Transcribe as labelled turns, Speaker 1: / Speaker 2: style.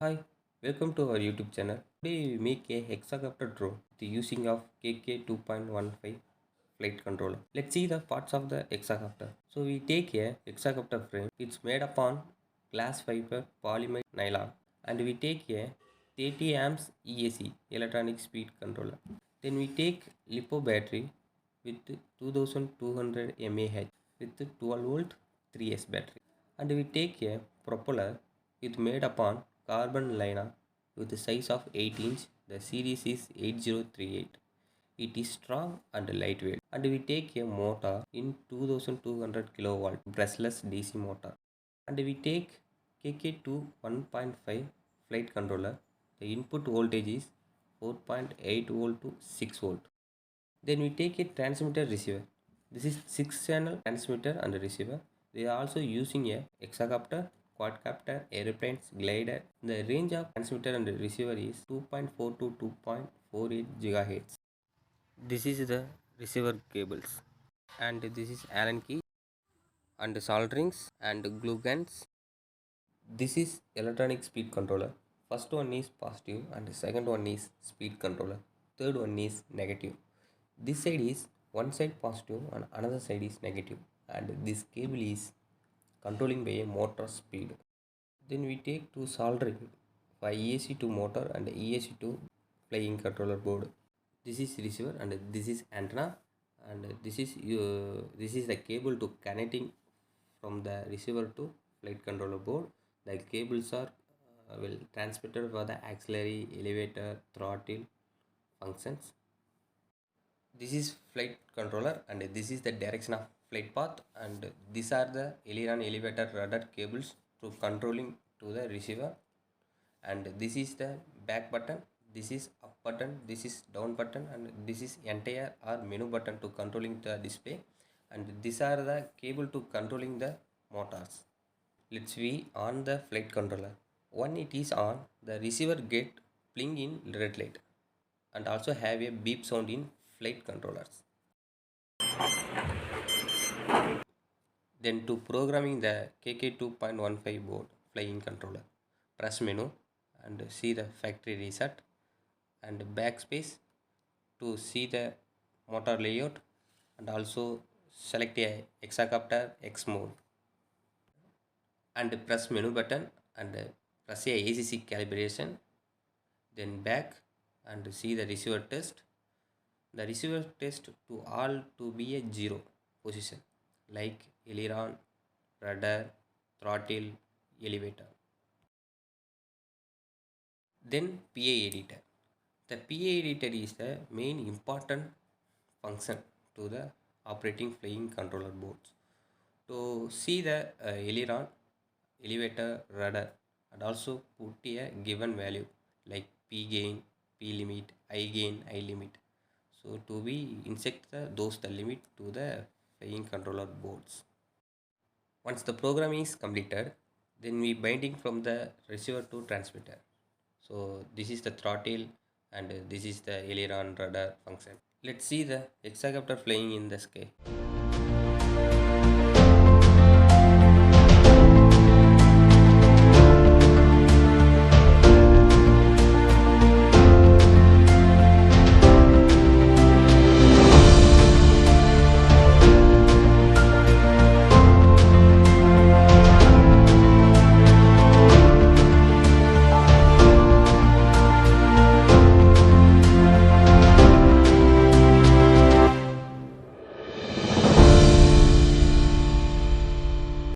Speaker 1: Hi, welcome to our YouTube channel. Today we make a hexacopter drone with the using of KK.2.1.5 flight controller. Let's see the parts of the hexacopter. So we take a hexacopter frame. It's made upon glass fiber polymer nylon, and we take a 30 amps EAC electronic speed controller. Then we take lipo battery with 2200 mAh with 12 volt 3S battery, and we take a propeller with made upon carbon liner with a size of 8 inch. The series is 8038. It is strong and lightweight. And we take a motor in 2200 kilowatt brushless DC motor. And we take KK.2.1.5 flight controller. The input voltage is 4.8 volt to 6 volt. Then we take a transmitter receiver. This is 6 channel transmitter and receiver. They are also using a hexacopter, quadcopter, airplanes, glider. The range of transmitter and receiver is 2.4 to 2.48 gigahertz. This is the receiver cables, and this is Allen key and solderings and glue guns. This is electronic speed controller. First one is positive and the second one is speed controller. Third one is negative. This side is one side positive and another side is negative, and this cable is controlling by a motor speed. Then we take two soldering for EAC to motor and EAC to flying controller board. This is receiver and this is antenna, and this is the cable to connecting from the receiver to flight controller board. The cables are will transmitted for the auxiliary, elevator, throttle functions. This is flight controller and this is the direction of flight path, and these are the aileron, elevator, rudder cables to controlling to the receiver. And this is the back button, this is up button, this is down button, and this is entire or menu button to controlling the display. And these are the cable to controlling the motors. Let's we on the flight controller. When it is on, the receiver get bling in red light and also have a beep sound in flight controllers. Then to programming the KK.2.1.5 board flying controller, press menu and see the factory reset and backspace to see the motor layout, and also select a hexacopter X mode and press menu button and press a ACC calibration, then back and see the receiver test. The receiver test to all to be a zero position like aileron, rudder, throttle, elevator. Then PA editor. The PA editor is the main important function to the operating flying controller boards. To see the aileron, elevator, rudder, and also put a given value like P gain, P limit, I gain, I limit. So to be insect the limit to the flying controller boards. Once the program is completed, then we binding from the receiver to transmitter. So this is the throttle and this is the aileron rudder function. Let's see the hexacopter flying in the sky.